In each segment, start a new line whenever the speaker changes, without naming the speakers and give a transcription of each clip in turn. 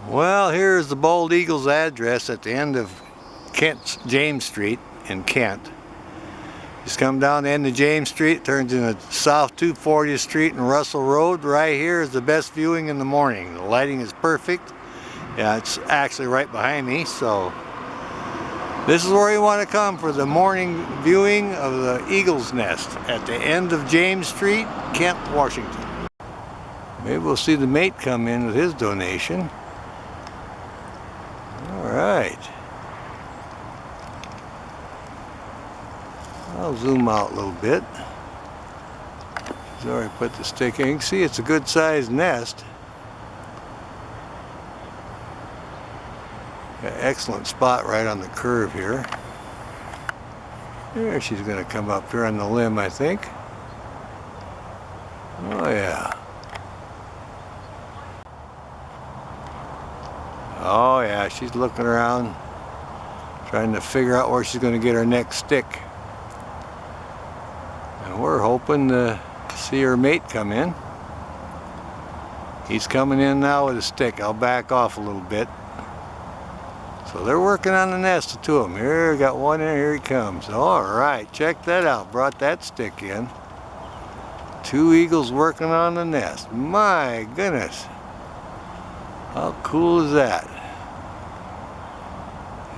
Well, here's the Bald Eagle's address at the end of James Street in Kent. Just come down the end of James Street, turns into South 240th Street and Russell Road. Right here is the best viewing in the morning. The lighting is perfect. Yeah, it's actually right behind me, so this is where you want to come for the morning viewing of the Eagle's Nest at the end of James Street, Kent, Washington. Maybe we'll see the mate come in with his donation. Alright. I'll zoom out a little bit. He's already put the stick in. You can see it's a good sized nest. Got an excellent spot right on the curve here. There, she's going to come up here on the limb, I think. Oh yeah. Oh yeah, she's looking around, trying to figure out where she's going to get her next stick. And we're hoping to see her mate come in. He's coming in now with a stick. I'll back off a little bit. So they're working on the nest, the two of them. Here, got one in, here he comes. Alright, check that out. Brought that stick in. Two eagles working on the nest. My goodness. How cool is that?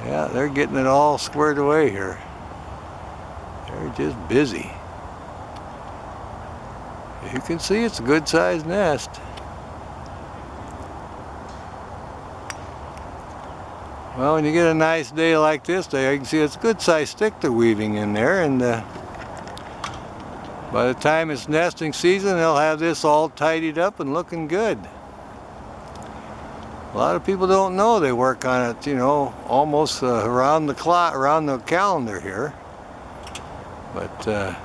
Yeah, they're getting it all squared away here. They're just busy. You can see it's a good sized nest. Well, when you get a nice day like this day, you can see it's a good sized stick they're weaving in there, and by the time it's nesting season, they'll have this all tidied up and looking good. A lot of people don't know they work on it, you know, almost around the clock, around the calendar here. But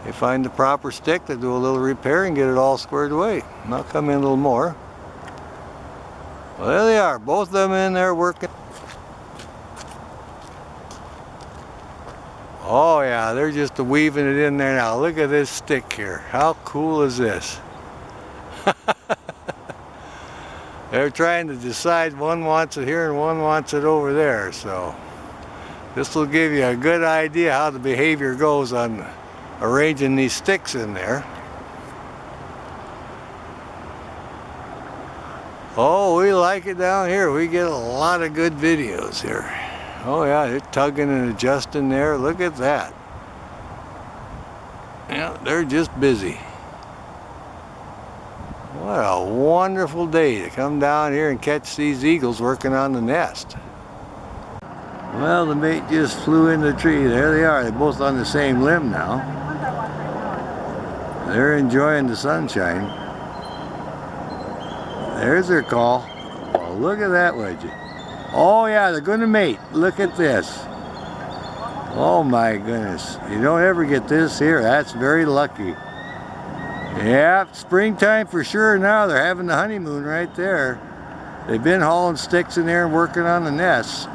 they find the proper stick, they do a little repair and get it all squared away. And I'll come in a little more. Well, there they are, both of them in there working. Oh yeah, they're just weaving it in there now. Look at this stick here. How cool is this? They're trying to decide, one wants it here and one wants it over there, so this will give you a good idea how the behavior goes on arranging these sticks in there. Oh, we like it down here. We get a lot of good videos here. Oh yeah, they're tugging and adjusting there. Look at that. Yeah, they're just busy. What a wonderful day to come down here and catch these eagles working on the nest. Well, the mate just flew in the tree. There they are. They're both on the same limb now. They're enjoying the sunshine. There's their call. Oh, look at that, would you? Oh yeah, they're going to mate. Look at this. Oh my goodness. You don't ever get this here. That's very lucky. Yeah, springtime for sure now. They're having the honeymoon right there. They've been hauling sticks in there and working on the nests.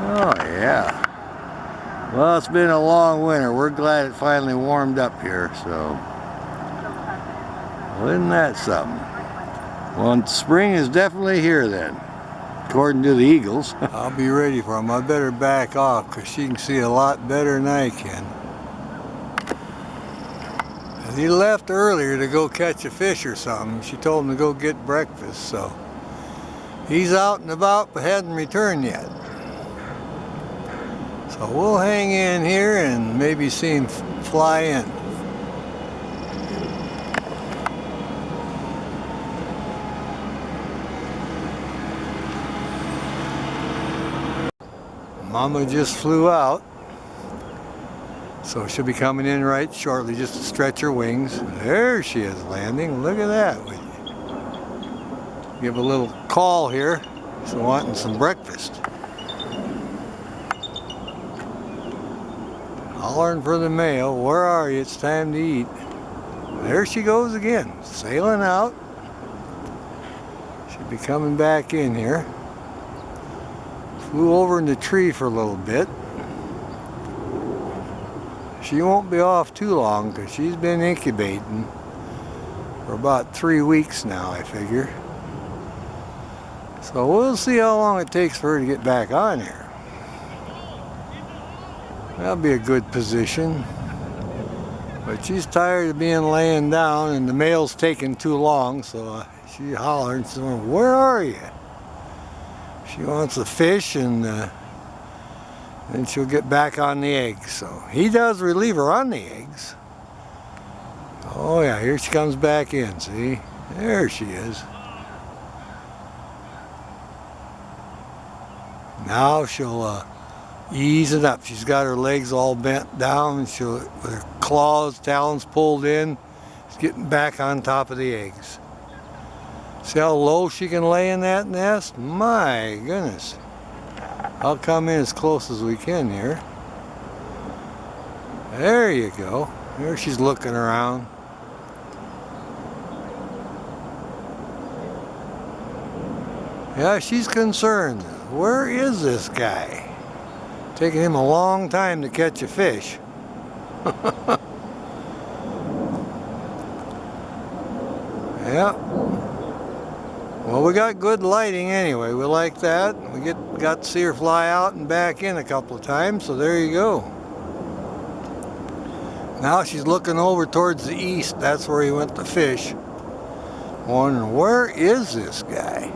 Oh yeah. Well, it's been a long winter. We're glad it finally warmed up here, so. Well, isn't that something? Well, spring is definitely here then, according to the eagles. I'll be ready for them. I better back off because she can see a lot better than I can. He left earlier to go catch a fish or something. She told him to go get breakfast, so he's out and about but hasn't returned yet. So we'll hang in here and maybe see him fly in. Mama just flew out. So she'll be coming in right shortly just to stretch her wings. There she is landing. Look at that. We give a little call here. She's wanting some breakfast. Hollering for the male. Where are you? It's time to eat. There she goes again. Sailing out. She'll be coming back in here. Flew over in the tree for a little bit. She won't be off too long because she's been incubating for about 3 weeks now, I figure. So we'll see how long it takes for her to get back on here. That'll be a good position. But she's tired of being laying down, and the male's taking too long, so she hollered and said, "Where are you?" She wants a fish, and then she'll get back on the eggs. So he does relieve her on the eggs. Oh yeah, here she comes back in, see? There she is. Now she'll ease it up. She's got her legs all bent down, and she'll, with her claws, talons pulled in, she's getting back on top of the eggs. See how low she can lay in that nest? My goodness. I'll come in as close as we can here. There you go. There she's looking around. Yeah, she's concerned. Where is this guy? Taking him a long time to catch a fish. Yeah. Well, we got good lighting anyway. We like that. We got to see her fly out and back in a couple of times, so there you go. Now she's looking over towards the east. That's where he went to fish. Wondering, where is this guy?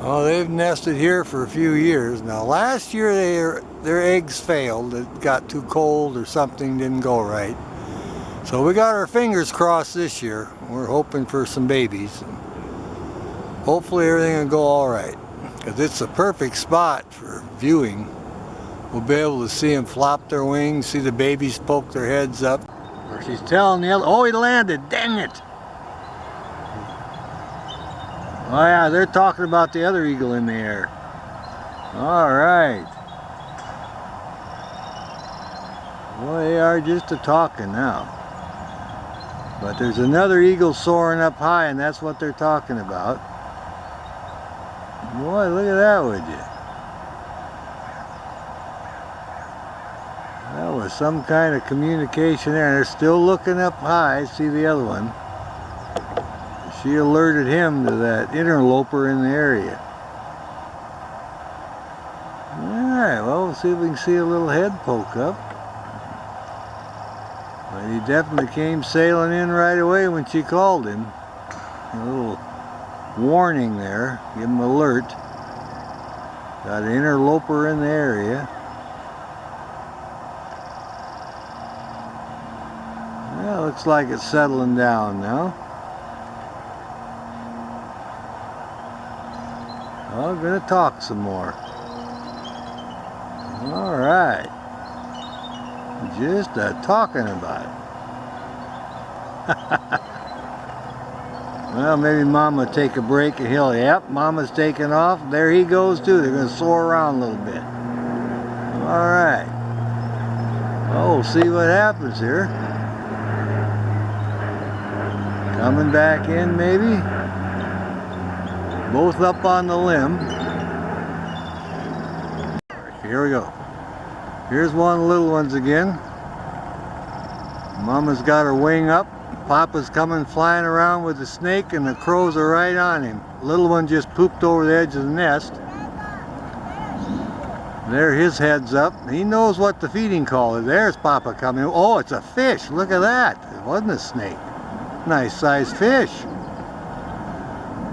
Oh, they've nested here for a few years now. Last year their eggs failed. It got too cold or something didn't go right. So we got our fingers crossed this year. We're hoping for some babies. And hopefully everything will go all right. Because it's a perfect spot for viewing. We'll be able to see them flop their wings, see the babies poke their heads up. Or she's telling the other, oh, he landed, dang it! Oh yeah, they're talking about the other eagle in the air. All right. Well, they are just a-talking now. But there's another eagle soaring up high, and that's what they're talking about. Boy, look at that, would you? That was some kind of communication there. And they're still looking up high. See the other one. She alerted him to that interloper in the area. Alright, well, we'll see if we can see a little head poke up. But he definitely came sailing in right away when she called him. A little warning there, give him alert. Got an interloper in the area. Well, looks like it's settling down now. I'm going to talk some more. All right. Just talking about it. Well, maybe Mama take a break and he'll, yep, Mama's taking off. There he goes too. They're going to soar around a little bit. All right. Well, we'll see what happens here. Coming back in maybe. Both up on the limb. Here we go. Here's one of the little ones again. Mama's got her wing up. Papa's coming flying around with the snake, and the crows are right on him. Little one just pooped over the edge of the nest. There his head's up. He knows what the feeding call is. There's Papa coming. Oh, it's a fish. Look at that. It wasn't a snake. Nice sized fish.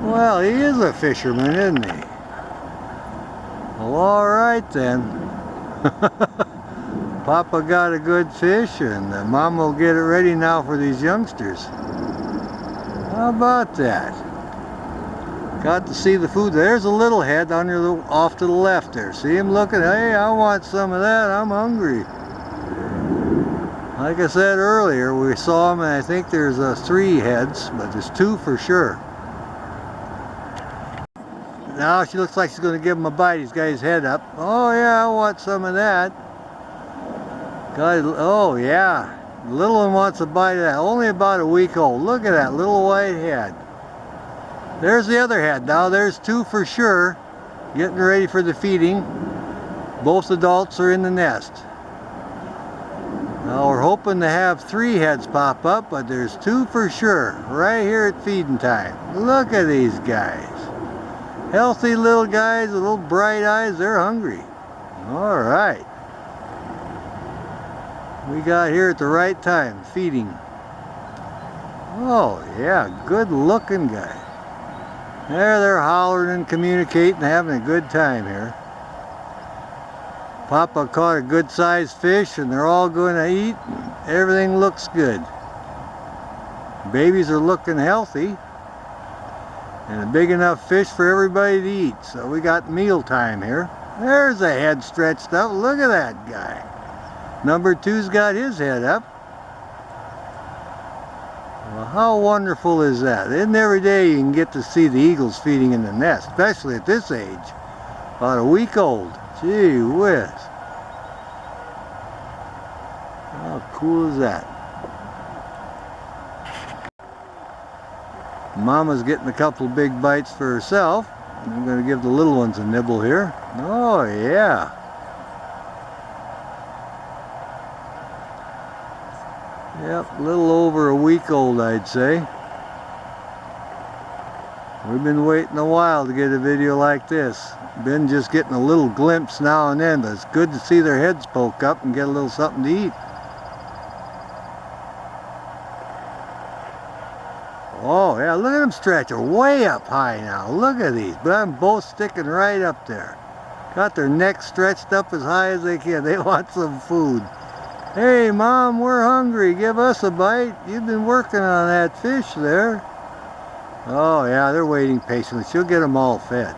Well, he is a fisherman, isn't he? Well, all right then. Papa got a good fish, and Mama will get it ready now for these youngsters. How about that? Got to see the food. There's a little head off to the left there. See him looking? Hey, I want some of that. I'm hungry. Like I said earlier, we saw him, and I think there's 3 heads, but there's 2 for sure. Now she looks like she's going to give him a bite. He's got his head up. Oh yeah, I want some of that. Oh yeah, the little one wants a bite of that. Only about a week old. Look at that little white head. There's the other head. Now there's 2 for sure. Getting ready for the feeding. Both adults are in the nest. Now we're hoping to have 3 heads pop up, but there's 2 for sure, right here at feeding time. Look at these guys. Healthy little guys with little bright eyes, they're hungry. All right. We got here at the right time, feeding. Oh yeah, good looking guy. There they're hollering and communicating, having a good time here. Papa caught a good sized fish and they're all going to eat. Everything looks good. Babies are looking healthy. And a big enough fish for everybody to eat. So we got meal time here. There's a head stretched up. Look at that guy. Number 2's got his head up. Well, how wonderful is that? Isn't every day you can get to see the eagles feeding in the nest, especially at this age. About a week old. Gee whiz. How cool is that? Mama's getting a couple of big bites for herself. I'm going to give the little ones a nibble here. Oh yeah. Yep, a little over a week old, I'd say. We've been waiting a while to get a video like this. Been just getting a little glimpse now and then, but it's good to see their heads poke up and get a little something to eat. Oh yeah, look at them stretch. They're way up high now. Look at these, but I'm both sticking right up there. Got their necks stretched up as high as they can. They want some food. Hey Mom, we're hungry. Give us a bite. You've been working on that fish there. Oh yeah, they're waiting patiently. She'll get them all fed.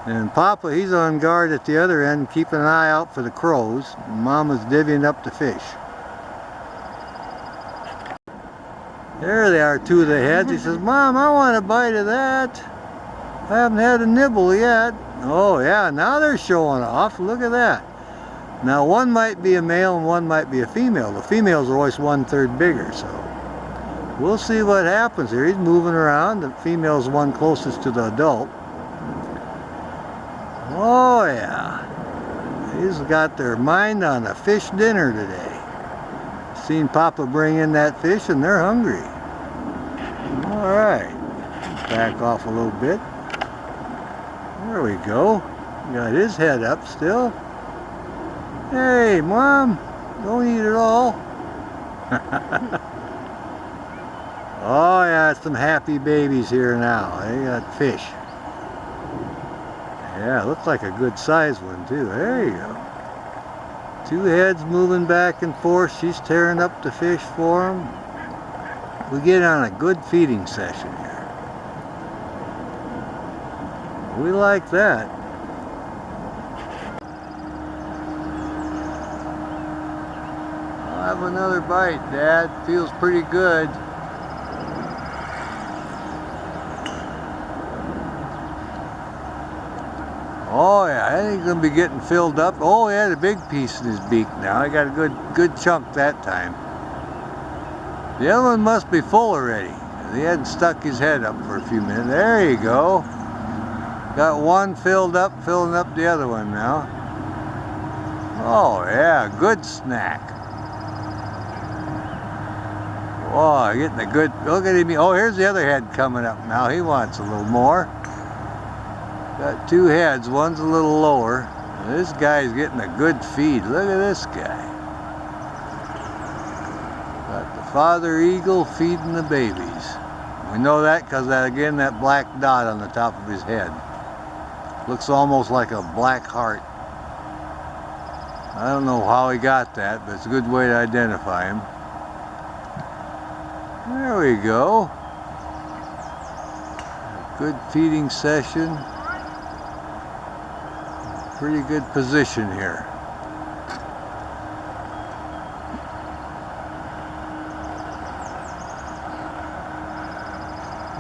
And Papa, he's on guard at the other end, keeping an eye out for the crows. Mama's divvying up the fish. There they are, 2 of the heads. He says, Mom, I want a bite of that. I haven't had a nibble yet. Oh yeah, now they're showing off. Look at that. Now one might be a male and one might be a female. The females are always 1/3 bigger, so we'll see what happens here. He's moving around. The female's the one closest to the adult. Oh yeah. He's got their mind on a fish dinner today. Seen Papa bring in that fish and they're hungry. All right. Back off a little bit. There we go. Got his head up still. Hey, Mom, don't eat it all. Oh yeah, some happy babies here now. They got fish. Yeah, looks like a good sized one too. There you go. 2 heads moving back and forth. She's tearing up the fish for them. We get on a good feeding session here. We like that. I'll have another bite, Dad. Feels pretty good. Oh yeah, I think he's gonna be getting filled up. Oh yeah, the big piece in his beak now. I got a good chunk that time. The other one must be full already. He hadn't stuck his head up for a few minutes. There you go. Got one filled up, filling up the other one now. Oh yeah, good snack. Oh, getting a good, look at him. Oh, here's the other head coming up now. He wants a little more. Got 2 heads, one's a little lower. This guy's getting a good feed. Look at this guy. Got the father eagle feeding the babies. We know that because again, that black dot on the top of his head. Looks almost like a black heart. I don't know how he got that, but it's a good way to identify him. There we go. Good feeding session. Pretty good position here.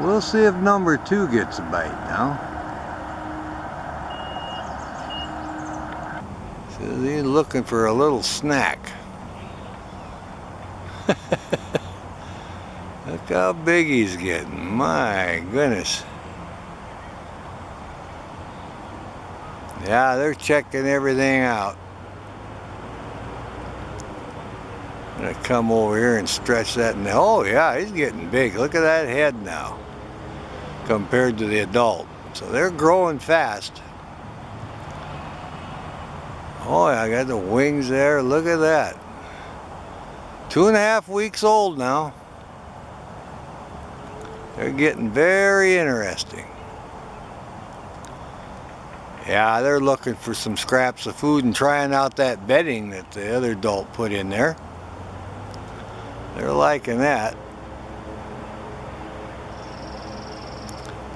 We'll see if number 2 gets a bite now. So he's looking for a little snack. Look how big he's getting. My goodness. Yeah, they're checking everything out. gonna come over here and stretch that. And oh yeah, he's getting big. Look at that head now compared to the adult. So they're growing fast. Oh yeah, I got the wings there. Look at that. 2.5 weeks old now. They're getting very interesting. Yeah, they're looking for some scraps of food and trying out that bedding that the other adult put in there. They're liking that.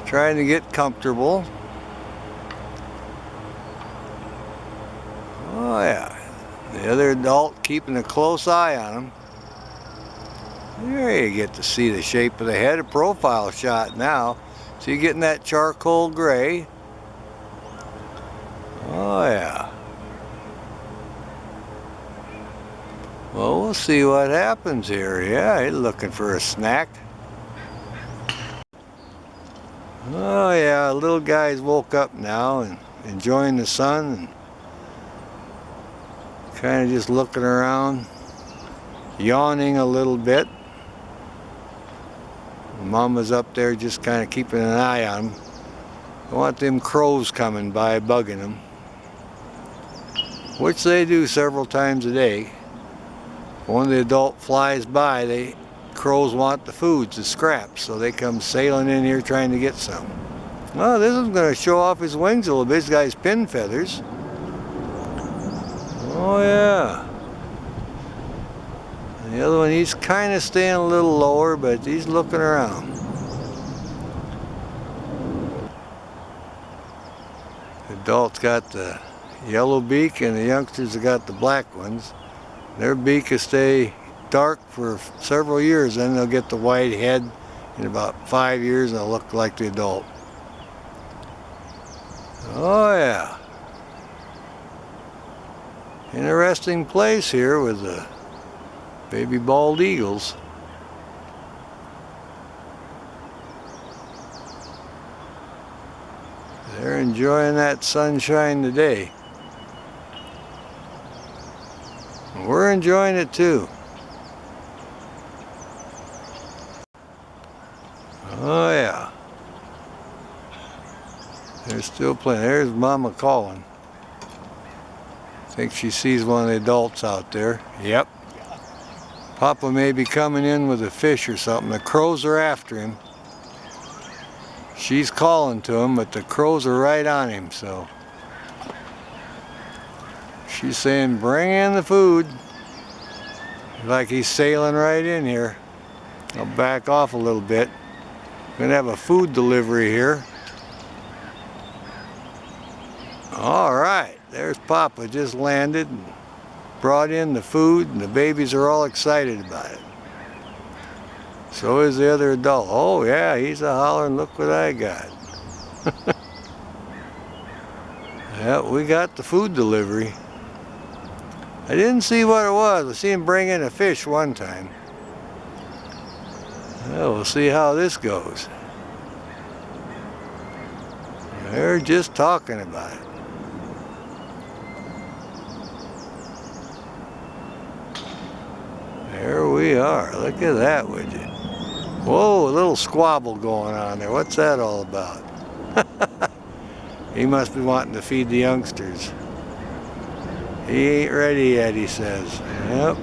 Trying to get comfortable. Oh yeah, the other adult keeping a close eye on them. There you get to see the shape of the head, a profile shot now. So you're getting that charcoal gray. Oh yeah. Well, we'll see what happens here. Yeah, he's looking for a snack. Oh yeah, little guy's woke up now and enjoying the sun and kind of just looking around, yawning a little bit. Mama's up there just kind of keeping an eye on him. I want them crows coming by bugging him, which they do several times a day. When the adult flies by, the crows want the food, the scraps, so they come sailing in here trying to get some. Well, this is going to show off his wings a little bit. This guy's pin feathers. Oh yeah. And the other one, he's kind of staying a little lower, but he's looking around. The adult's got the yellow beak and the youngsters have got the black ones. Their beak will stay dark for several years, then they'll get the white head in about 5 years and they'll look like the adult. Oh yeah. Interesting place here with the baby bald eagles. They're enjoying that sunshine today. We're enjoying it too. Oh yeah. They're still playing. There's Mama calling. I think she sees one of the adults out there. Yep. Papa may be coming in with a fish or something. The crows are after him. She's calling to him, but the crows are right on him, so. She's saying, bring in the food. Like he's sailing right in here. I'll back off a little bit. Gonna have a food delivery here. All right, there's Papa, just landed and brought in the food, and the babies are all excited about it. So is the other adult. Oh yeah, he's a hollering, look what I got. Yeah, we got the food delivery. I didn't see what it was. I see him bring in a fish one time. Well, we'll see how this goes. They're just talking about it. There we are. Look at that, would you? Whoa, a little squabble going on there. What's that all about? He must be wanting to feed the youngsters. He ain't ready yet, he says. Yep.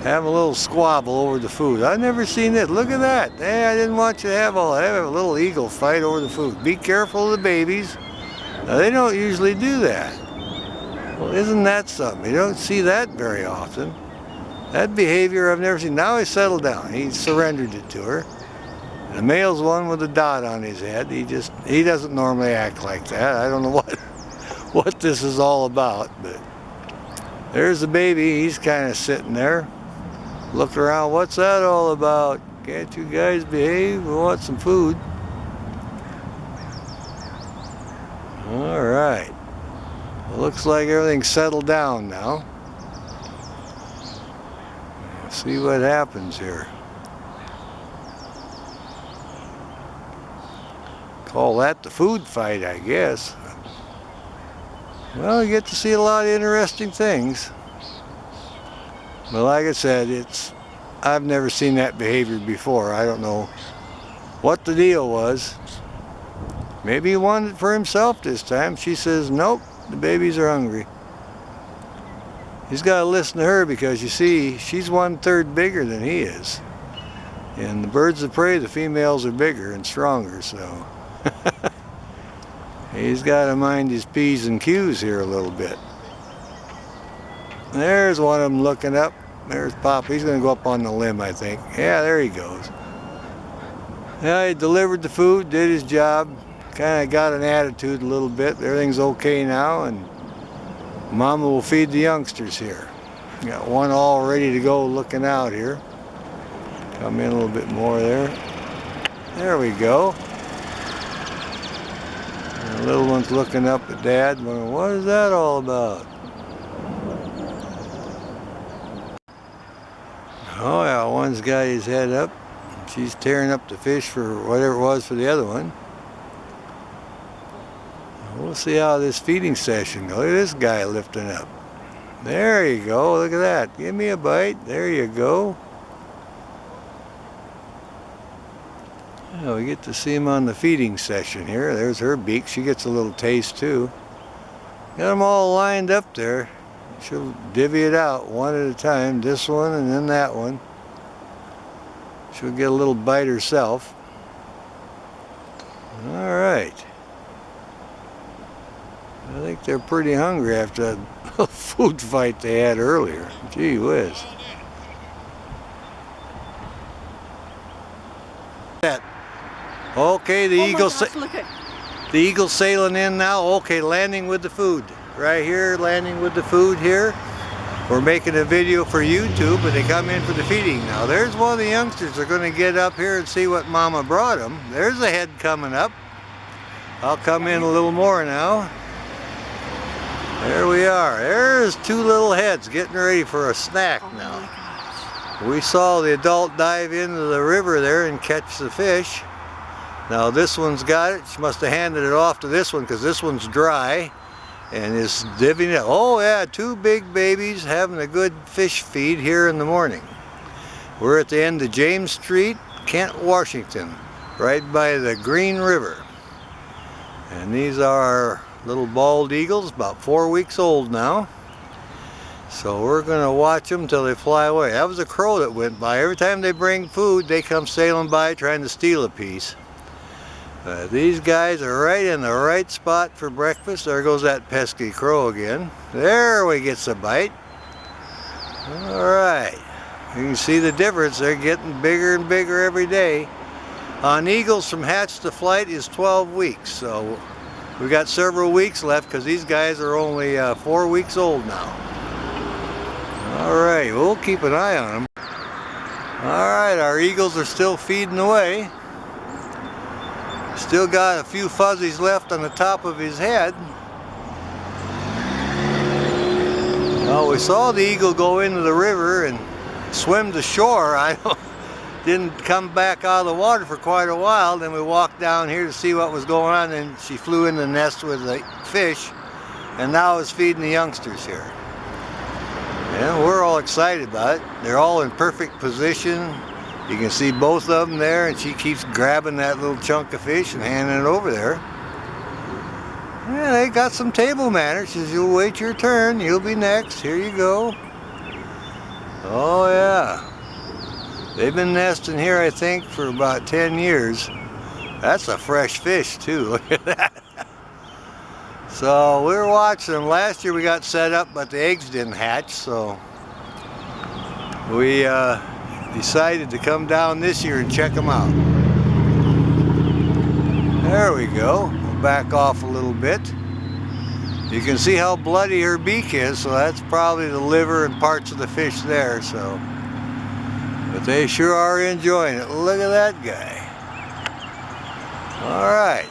Have a little squabble over the food. I've never seen this. Look at that. Hey, I didn't want you to have all that. Have a little eagle fight over the food. Be careful of the babies. Now, they don't usually do that. Well, isn't that something? You don't see that very often. That behavior I've never seen. Now he's settled down. He surrendered it to her. The male's one with a dot on his head. He doesn't normally act like that. I don't know what this is all about, but there's the baby. He's kind of sitting there, looking around. What's that all about? Can't you guys behave? We want some food. All right. Well, looks like everything's settled down now. Let's see what happens here. Call that the food fight, I guess. Well, you get to see a lot of interesting things. But like I said, I've never seen that behavior before. I don't know what the deal was. Maybe he wanted it for himself this time. She says, nope, the babies are hungry. He's got to listen to her because you see, she's 1/3 bigger than he is. And the birds of prey, the females are bigger and stronger, so he's got to mind his P's and Q's here a little bit. There's one of them looking up. There's Pop. He's going to go up on the limb, I think. Yeah, there he goes. Yeah, he delivered the food, did his job, kind of got an attitude a little bit. Everything's okay now, and Mama will feed the youngsters here. Got one all ready to go looking out here. Come in a little bit more there. There we go. And the little one's looking up at Dad, wondering, what is that all about? Oh yeah, one's got his head up. She's tearing up the fish for whatever it was for the other one. We'll see how this feeding session goes. Look at this guy lifting up. There you go. Look at that. Give me a bite. There you go. Yeah, we get to see him on the feeding session here. There's her beak. She gets a little taste too. Got them all lined up there. She'll divvy it out one at a time. This one and then that one. She'll get a little bite herself. All right. I think they're pretty hungry after that food fight they had earlier. Gee whiz. Okay, the eagle's sailing in now. Okay, landing with the food. Right here, landing with the food here. We're making a video for YouTube, but they come in for the feeding now. There's one of the youngsters. They're going to get up here and see what Mama brought them. There's a head coming up. I'll come in a little more now. There we are. There's two little heads getting ready for a snack now. We saw the adult dive into the river there and catch the fish. Now this one's got it. She must have handed it off to this one because this one's dry and is divvying it. Oh yeah, two big babies having a good fish feed here in the morning. We're at the end of James Street, Kent, Washington, right by the Green River. And these are little bald eagles, about 4 weeks old now. So we're gonna watch them till they fly away. That was a crow that went by. Every time they bring food, they come sailing by trying to steal a piece. These guys are right in the right spot for breakfast. There goes that pesky crow again. There we get a bite. All right, you can see the difference. They're getting bigger and bigger every day. On eagles, from hatch to flight is 12 weeks. So we've got several weeks left because these guys are only 4 weeks old now. All right, we'll keep an eye on them. All right, our eagles are still feeding away. Still got a few fuzzies left on the top of his head. Well, we saw the eagle go into the river and swim to shore. Didn't come back out of the water for quite a while. Then we walked down here to see what was going on, and she flew in the nest with the fish, and now is feeding the youngsters here. And we're all excited about it. They're all in perfect position. You can see both of them there, and she keeps grabbing that little chunk of fish and handing it over there. Yeah, they got some table manners. She says, you'll wait your turn, you'll be next, here you go. Oh yeah. They've been nesting here, I think, for about 10 years. That's a fresh fish too, look at that. So we were watching them. Last year we got set up, but the eggs didn't hatch, so we decided to come down this year and check them out. There we go. We'll back off a little bit. You can see how bloody her beak is, so that's probably the liver and parts of the fish there. So, but they sure are enjoying it. Look at that guy. All right,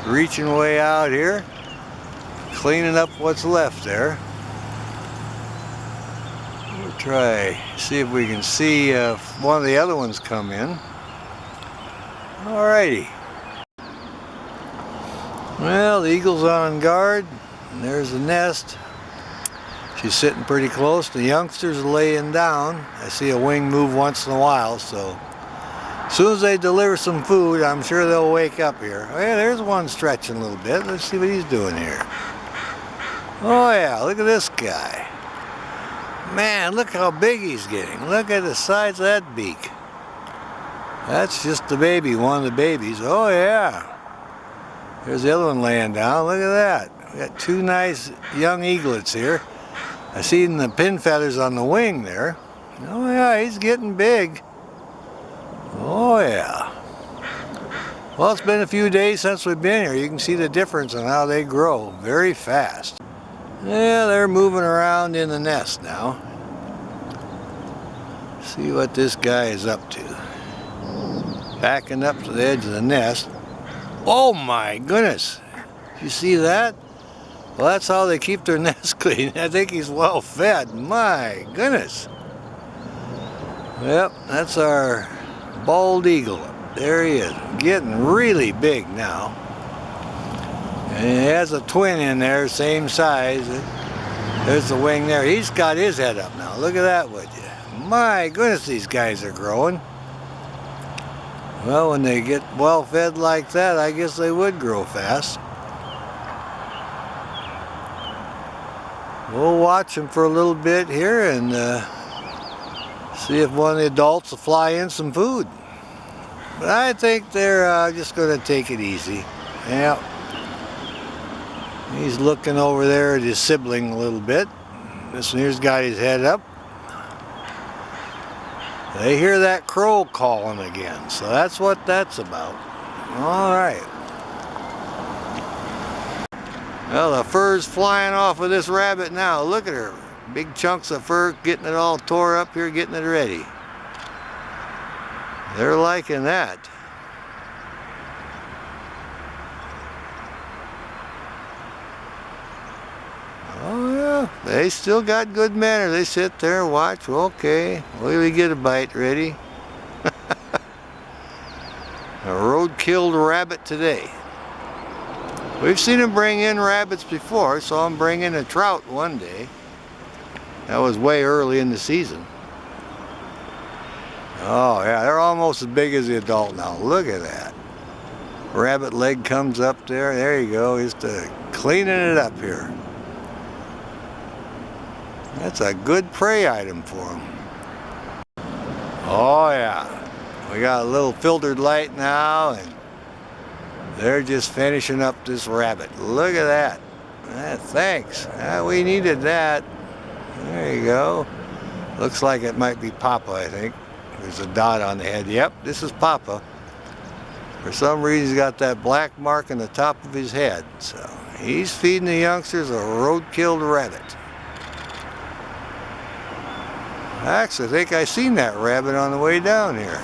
reaching way out here, cleaning up what's left there. We'll try, see if we can see if one of the other ones come in. Alrighty. Well, the eagle's on guard, and there's the nest. She's sitting pretty close. The youngsters are laying down. I see a wing move once in a while, so as soon as they deliver some food, I'm sure they'll wake up here. Oh yeah, there's one stretching a little bit. Let's see what he's doing here. Oh yeah, look at this guy. Man, look how big he's getting. Look at the size of that beak. That's just the baby, one of the babies. Oh yeah. There's the other one laying down. Look at that. We got two nice young eaglets here. I seen the pin feathers on the wing there. Oh yeah, he's getting big. Oh yeah. Well, it's been a few days since we've been here. You can see the difference in how they grow very fast. Yeah, they're moving around in the nest now. See what this guy is up to. Backing up to the edge of the nest. Oh my goodness. You see that? Well, that's how they keep their nest clean. I think he's well fed. My goodness. Yep, that's our bald eagle. There he is, getting really big now. And he has a twin in there, same size. There's the wing there. He's got his head up now. Look at that, would you? My goodness, these guys are growing. Well, when they get well fed like that, I guess they would grow fast. We'll watch them for a little bit here and see if one of the adults will fly in some food. But I think they're just going to take it easy. Yeah. He's looking over there at his sibling a little bit. This one here's got his head up. They hear that crow calling again, so that's what that's about. All right. Well, the fur's flying off of this rabbit now. Look at her. Big chunks of fur, getting it all tore up here, getting it ready. They're liking that. Oh yeah, they still got good manners. They sit there and watch. Okay, will we get a bite ready? A road-killed rabbit today. We've seen them bring in rabbits before. Saw them bring in a trout one day. That was way early in the season. Oh yeah, they're almost as big as the adult now. Look at that. Rabbit leg comes up there. There you go. Just cleaning it up here. That's a good prey item for them. Oh yeah. We got a little filtered light now, and they're just finishing up this rabbit. Look at that. Thanks. We needed that. There you go. Looks like it might be Papa, I think. There's a dot on the head. Yep, this is Papa. For some reason, he's got that black mark on the top of his head. So he's feeding the youngsters a road-killed rabbit. Actually, I think I seen that rabbit on the way down here.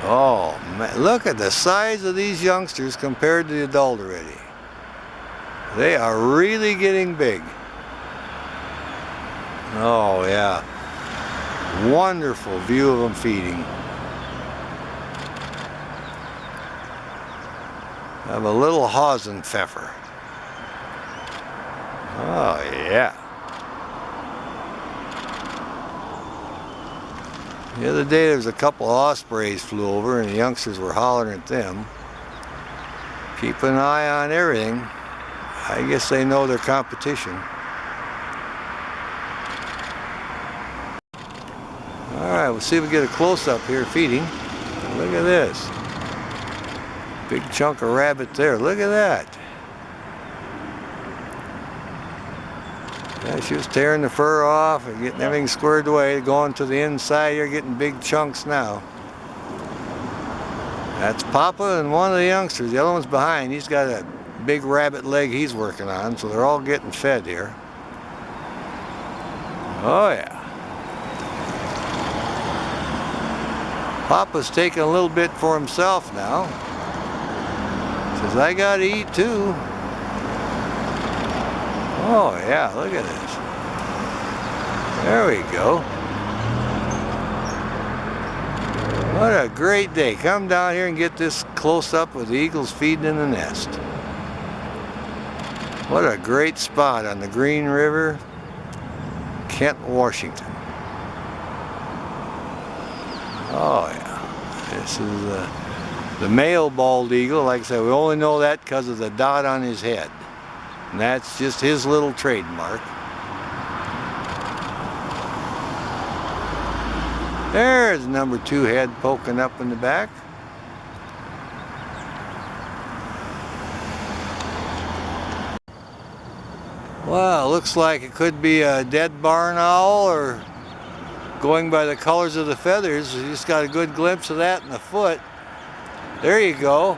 Oh, man, look at the size of these youngsters compared to the adult already. They are really getting big. Oh, yeah. Wonderful view of them feeding. I have a little Hasenpfeffer. Oh, yeah. The other day there was a couple of ospreys flew over and the youngsters were hollering at them. Keep an eye on everything. I guess they know their competition. Alright, we'll see if we get a close-up here feeding. Look at this. Big chunk of rabbit there. Look at that. Yeah, she was tearing the fur off and getting everything squared away. Going to the inside, you're getting big chunks now. That's Papa and one of the youngsters. The other one's behind. He's got a big rabbit leg he's working on, so they're all getting fed here. Oh yeah. Papa's taking a little bit for himself now. Says, I gotta eat too. Oh yeah, look at this. There we go. What a great day. Come down here and get this close up with the eagles feeding in the nest. What a great spot on the Green River, Kent, Washington. Oh yeah, this is the male bald eagle. Like I said, we only know that because of the dot on his head. And that's just his little trademark. There's number 2 head poking up in the back. Wow, looks like it could be a dead barn owl, or going by the colors of the feathers, you just got a good glimpse of that in the foot. There you go.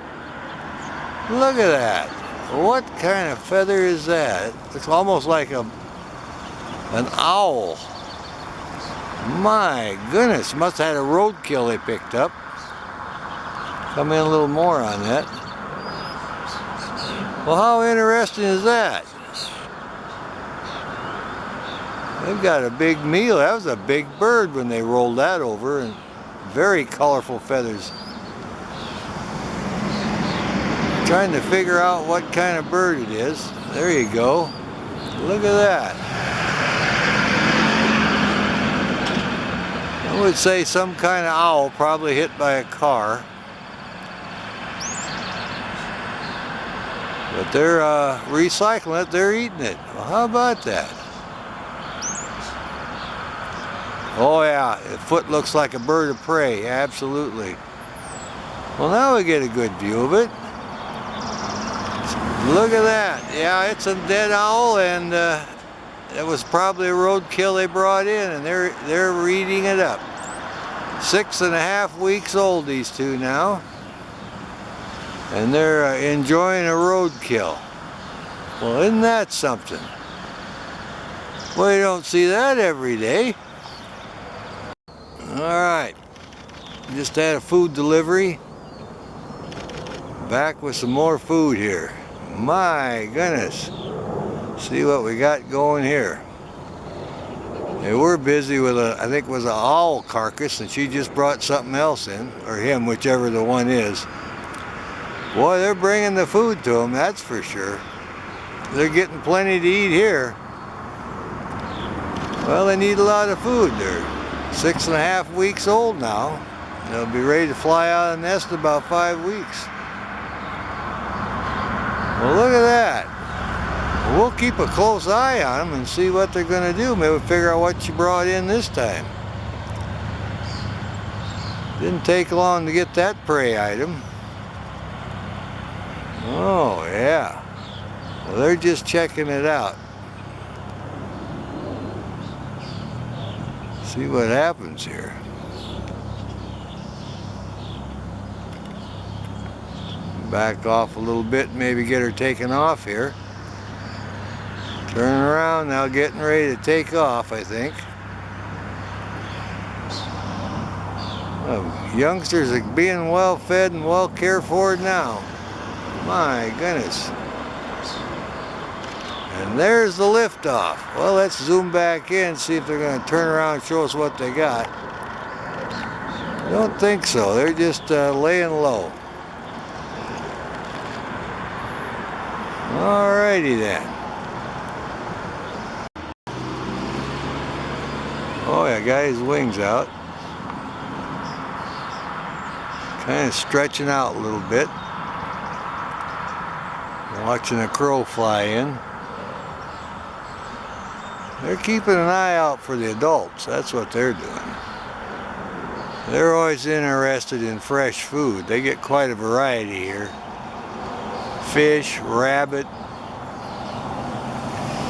Look at that. What kind of feather is that? It's almost like an owl. My goodness, must have had a roadkill they picked up. Come in a little more on that. Well, how interesting is that? They've got a big meal. That was a big bird when they rolled that over, and very colorful feathers. Trying to figure out what kind of bird it is. There you go. Look at that. I would say some kind of owl, probably hit by a car. But they're recycling it, they're eating it. Well, how about that? Oh yeah, the foot looks like a bird of prey, absolutely. Well, now we get a good view of it. Look at that. Yeah, it's a dead owl, and it was probably a roadkill they brought in, and they're eating it up. 6.5 weeks old, these two now. And they're enjoying a roadkill. Well, isn't that something? Well, you don't see that every day. Alright, just had a food delivery. Back with some more food here. My goodness. See what we got going here. They were busy with I think it was an owl carcass, and she just brought something else in, or him, whichever the one is. Boy, they're bringing the food to them, that's for sure. They're getting plenty to eat here. Well, they need a lot of food. They're 6.5 weeks old now. They'll be ready to fly out of the nest in about 5 weeks. Well, look at that. We'll keep a close eye on them and see what they're going to do. Maybe we'll figure out what you brought in this time. Didn't take long to get that prey item. Oh, yeah. Well, they're just checking it out. See what happens here. Back off a little bit, maybe get her taken off here. Turn around, now getting ready to take off, I think. Youngsters are being well fed and well cared for now. My goodness. And there's the liftoff. Well, let's zoom back in, see if they're going to turn around and show us what they got. I don't think so. They're just laying low. Alrighty then. Oh yeah, got his wings out. Kind of stretching out a little bit. Watching a crow fly in. They're keeping an eye out for the adults. That's what they're doing. They're always interested in fresh food. They get quite a variety here. Fish, rabbit,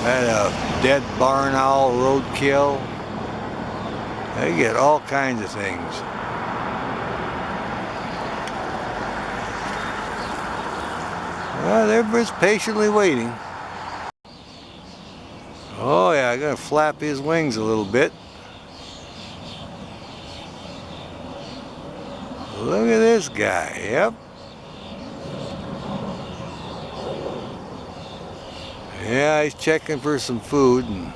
had a dead barn owl roadkill. They get all kinds of things. Well, they're just patiently waiting. Oh yeah, I'm gonna flap his wings a little bit. Look at this guy, yep. Yeah, he's checking for some food, and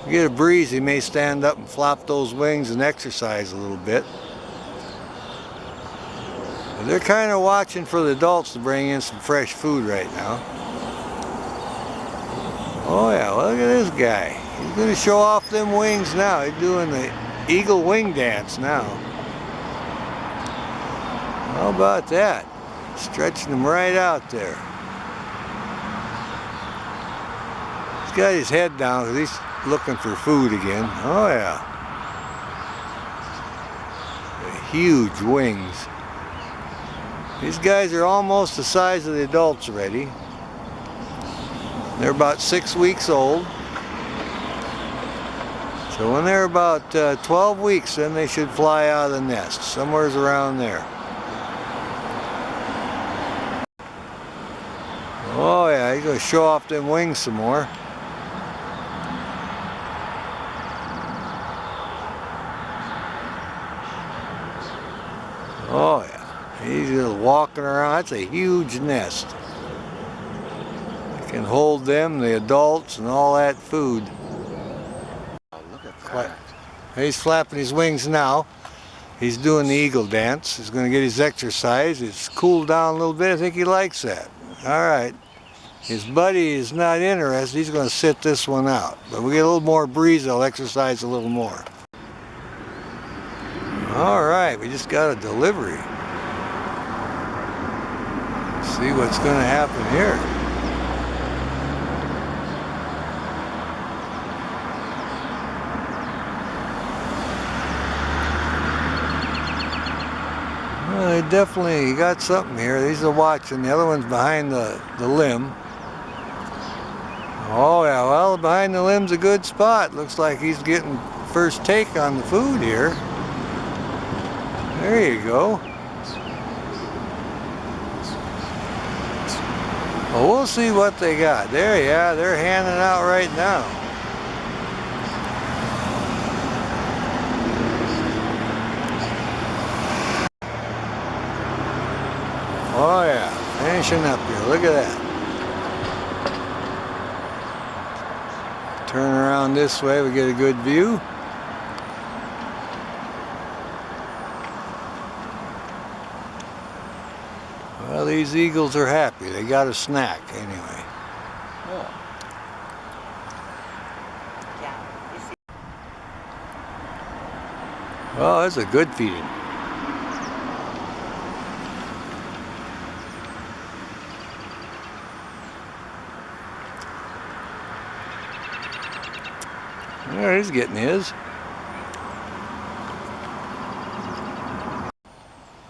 if you get a breeze, he may stand up and flop those wings and exercise a little bit. But they're kind of watching for the adults to bring in some fresh food right now. Oh yeah, well, look at this guy. He's gonna show off them wings now. He's doing the eagle wing dance now. How about that? Stretching them right out there. He's got his head down because he's looking for food again. Oh yeah. The huge wings. These guys are almost the size of the adults already. They're about 6 weeks old. So when they're about 12 weeks, then they should fly out of the nest, somewhere around there. Oh yeah, he's gonna show off them wings some more. Oh yeah, he's just walking around. That's a huge nest. Can hold them, the adults, and all that food.
Oh, look at that.
He's flapping his wings now. He's doing the eagle dance. He's going to get his exercise. It's cooled down a little bit. I think he likes that. All right. His buddy is not interested. He's going to sit this one out. But we get a little more breeze, he'll exercise a little more. All right, we just got a delivery. Let's see what's going to happen here. Well, they definitely got something here. These are watching. The other one's behind the limb. Oh yeah, well, behind the limb's a good spot. Looks like he's getting first take on the food here. There you go. Well, we'll see what they got. There, yeah, they're handing out right now. Oh yeah, finishing up here. Look at that. Turn around this way, we get a good view. Well, these eagles are happy. They got a snack anyway.
Oh.
Well, that's a good feeding. There, he's getting his.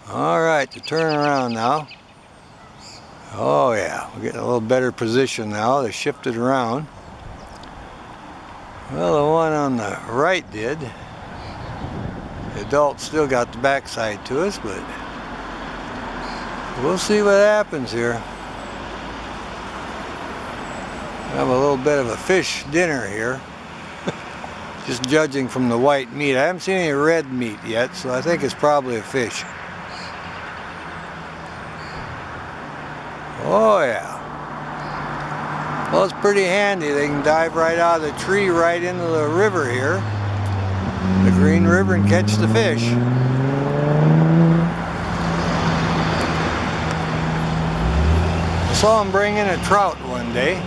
All right, to turn around now. Oh yeah, we're getting a little better position now. They shifted around. Well, the one on the right did. The adult still got the backside to us, but we'll see what happens here. Have a little bit of a fish dinner here. Just judging from the white meat. I haven't seen any red meat yet, so I think it's probably a fish. Oh yeah. Well, it's pretty handy. They can dive right out of the tree right into the river here, the Green River, and catch the fish. I saw them bring in a trout one day.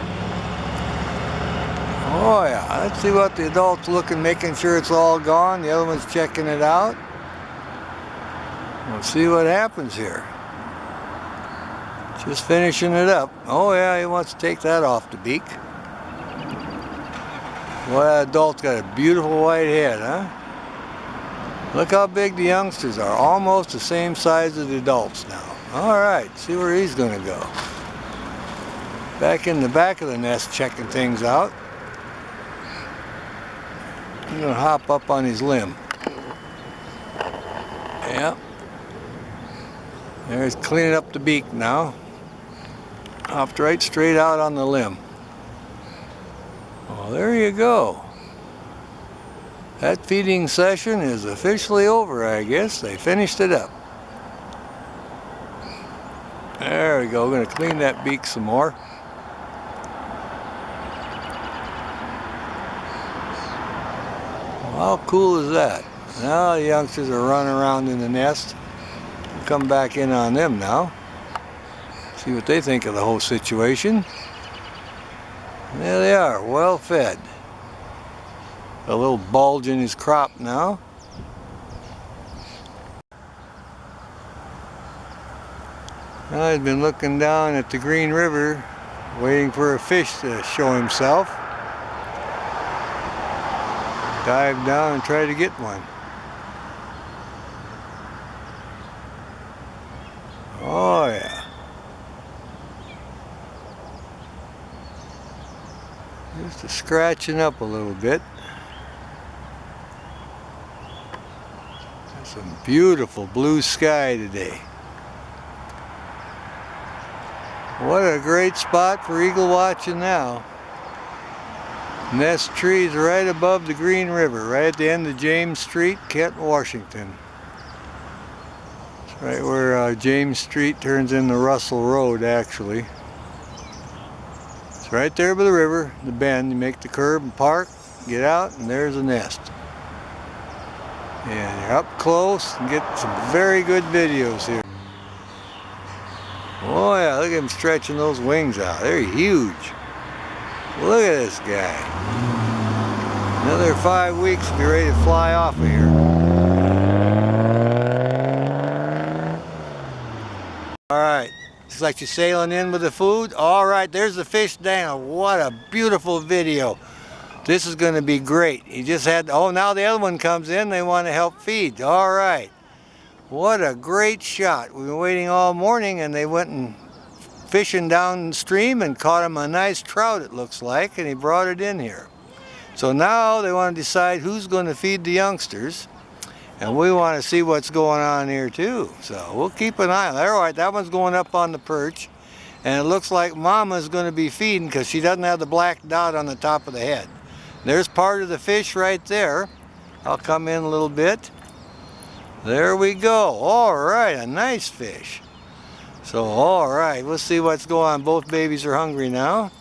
Oh yeah, let's see what the adult's looking, making sure it's all gone. The other one's checking it out. We'll see what happens here. Just finishing it up. Oh yeah, he wants to take that off the beak. Well, that adult's got a beautiful white head, huh? Look how big the youngsters are. Almost the same size as the adults now. All right, see where he's gonna go. Back in the back of the nest checking things out. I'm gonna hop up on his limb. Yeah. There's cleaning up the beak now. Hopped right straight out on the limb. Well, there you go. That feeding session is officially over, I guess. They finished it up. There we go. We're going to clean that beak some more. Well, how cool is that? Now the youngsters are running around in the nest. We'll come back in on them now. See what they think of the whole situation. There they are, well fed. A little bulge in his crop now. I've been looking down at the Green River, waiting for a fish to show himself. Dive down and try to get one. Oh yeah. Just a scratching up a little bit. Some beautiful blue sky today. What a great spot for eagle watching now. Nest trees right above the Green River, right at the end of James Street, Kent, Washington. It's right where James Street turns into Russell Road, actually. It's right there by the river, the bend. You make the curve and park, get out, and there's a nest. And you're up close and get some very good videos here. Oh yeah, look at him stretching those wings out. They're huge. Look at this guy. Another 5 weeks to be ready to fly off of here. Alright, looks like you're sailing in with the food. Alright, there's the fish down. What a beautiful video. This is going to be great. He just had, oh, now the other one comes in. They want to help feed. Alright. What a great shot. We've been waiting all morning and they went and fishing downstream and caught him a nice trout, it looks like, and he brought it in here. So now they want to decide who's going to feed the youngsters, and we want to see what's going on here too. So we'll keep an eye on it. All right, that one's going up on the perch, and it looks like Mama's going to be feeding because she doesn't have the black dot on the top of the head. There's part of the fish right there. I'll come in a little bit. There we go. All right, a nice fish. So, all right, we'll see what's going on. Both babies are hungry now.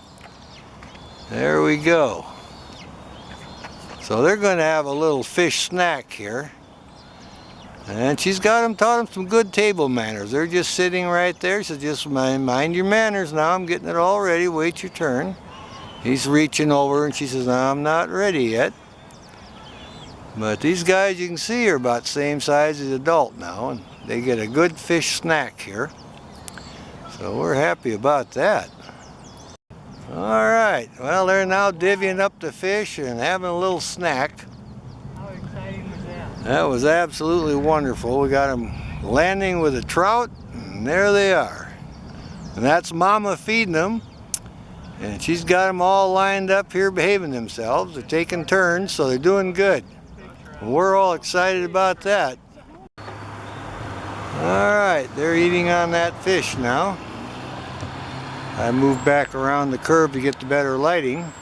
There we go. So they're going to have a little fish snack here. And she's got them, taught them some good table manners. They're just sitting right there. So just mind your manners now. I'm getting it all ready. Wait your turn. He's reaching over and she says, I'm not ready yet. But these guys, you can see, are about the same size as adult now, and they get a good fish snack here. So we're happy about that. Alright, well, they're now divvying up the fish and having a little snack.
How exciting was that?
That was absolutely wonderful. We got them landing with a trout, and there they are. And that's Mama feeding them. And she's got them all lined up here behaving themselves. They're taking turns, so they're doing good. We're all excited about that. Alright, they're eating on that fish now. I moved back around the curve to get the better lighting.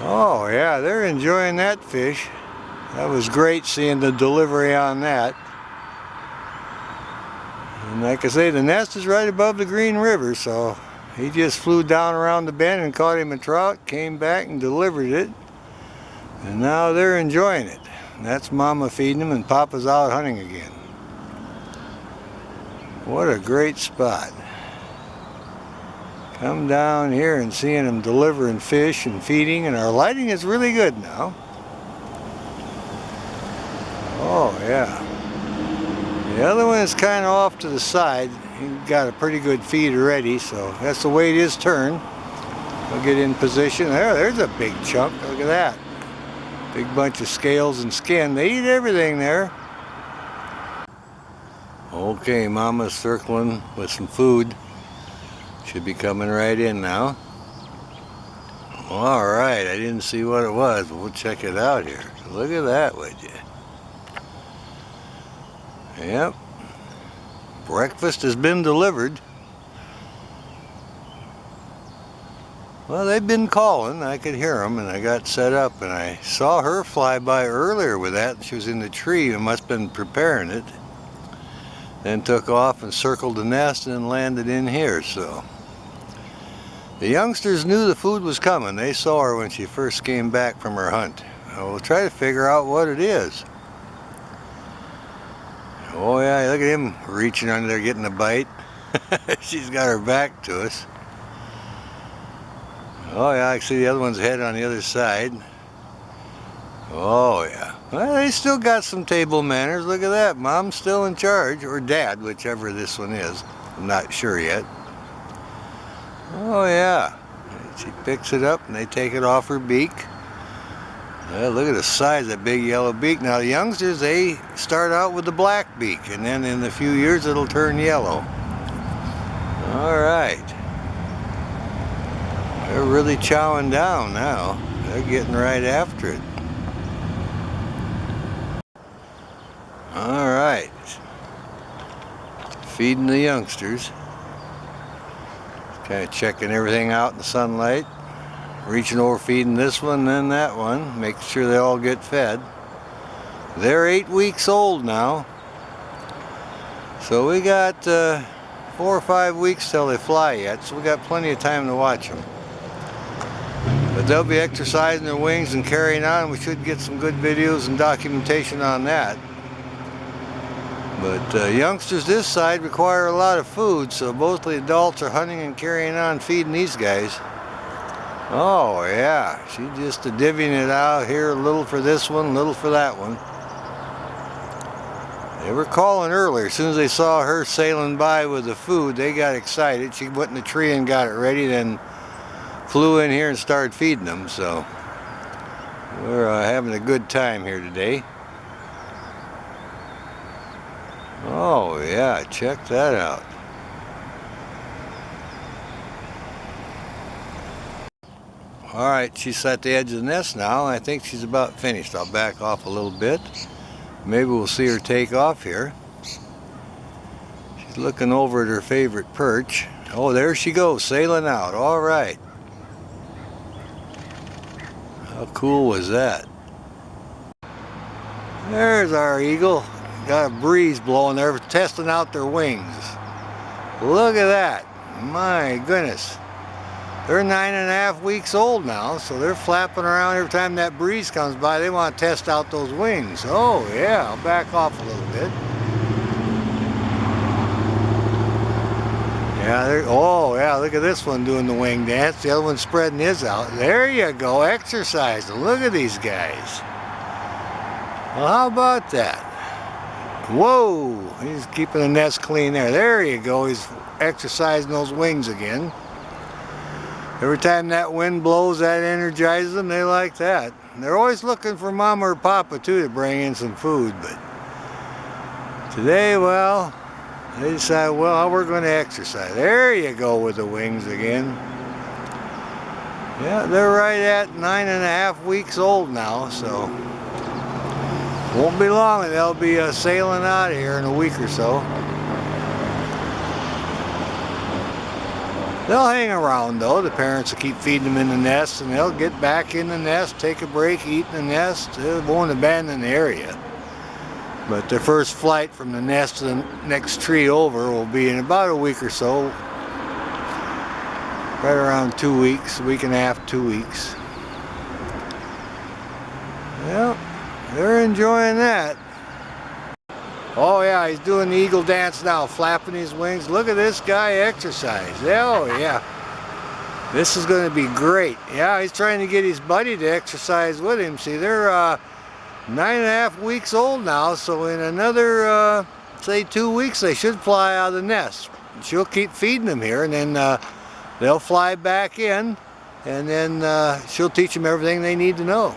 Oh yeah, they're enjoying that fish. That was great seeing the delivery on that. And like I say, the nest is right above the Green River, so he just flew down around the bend and caught him a trout, came back and delivered it. And now they're enjoying it. And that's Mama feeding them and Papa's out hunting again. What a great spot. Come down here and seeing them delivering fish and feeding, and our lighting is really good now. Oh yeah. The other one is kind of off to the side. He got a pretty good feed already, so that's to wait his turn. We'll get in position. There's a big chunk. Look at that. Big bunch of scales and skin. They eat everything there. Okay, Mama's circling with some food. Should be coming right in now. All right, I didn't see what it was, but we'll check it out here. Look at that, would you? Yep. Breakfast has been delivered. Well, they've been calling. I could hear them, and I got set up, and I saw her fly by earlier with that. She was in the tree and must have been preparing it. Then took off and circled the nest and landed in here, so. The youngsters knew the food was coming. They saw her when she first came back from her hunt. We'll try to figure out what it is. Oh yeah, look at him reaching under there getting a bite. She's got her back to us. Oh yeah, I can see the other one's head on the other side. Oh yeah. Well, they still got some table manners. Look at that. Mom's still in charge, or Dad, whichever this one is. I'm not sure yet. Oh yeah. She picks it up and they take it off her beak. Well, look at the size of that big yellow beak. Now the youngsters, they start out with the black beak, and then in a few years it'll turn yellow. All right. They're really chowing down now. They're getting right after it. All right. Feeding the youngsters. Kind of checking everything out in the sunlight. Reaching over, feeding this one, then that one. Making sure they all get fed. They're 8 weeks old now. So we got 4 or 5 weeks till they fly yet. So we got plenty of time to watch them. But they'll be exercising their wings and carrying on. We should get some good videos and documentation on that. But youngsters this side require a lot of food, so both the adults are hunting and carrying on feeding these guys. Oh yeah, she's just divvying it out here, a little for this one, a little for that one. They were calling earlier. As soon as they saw her sailing by with the food, they got excited. She went in the tree and got it ready, then flew in here and started feeding them. So we're having a good time here today. Oh yeah, check that out. Alright, she's at the edge of the nest now. I think she's about finished. I'll back off a little bit. Maybe we'll see her take off here. She's looking over at her favorite perch. Oh, there she goes, sailing out. Alright. How cool was that? There's our eagle. Got a breeze blowing there, testing out their wings. Look at that. My goodness. They're 9.5 weeks old now, so they're flapping around every time that breeze comes by. They want to test out those wings. Oh yeah, I'll back off a little bit. Yeah, oh yeah, look at this one doing the wing dance. The other one's spreading his out. There you go, exercising. Look at these guys. Well, how about that? Whoa, he's keeping the nest clean there. There you go, he's exercising those wings again. Every time that wind blows, that energizes them. They like that. And they're always looking for Mama or Papa too to bring in some food. But today, well, they decided, well, we're going to exercise. There you go with the wings again. Yeah, they're right at 9.5 weeks old now, so won't be long and they'll be sailing out of here in a week or so. They'll hang around though. The parents will keep feeding them in the nest and they'll get back in the nest, take a break, eat in the nest. They won't abandon the area. But their first flight from the nest to the next tree over will be in about a week or so. Right around 2 weeks, a week and a half, 2 weeks. Well, they're enjoying that. Oh yeah, he's doing the eagle dance now, flapping his wings. Look at this guy exercise. Oh yeah. This is going to be great. Yeah, he's trying to get his buddy to exercise with him. See, they're 9.5 weeks old now, so in another, say 2 weeks, they should fly out of the nest. She'll keep feeding them here, and then they'll fly back in, and then she'll teach them everything they need to know.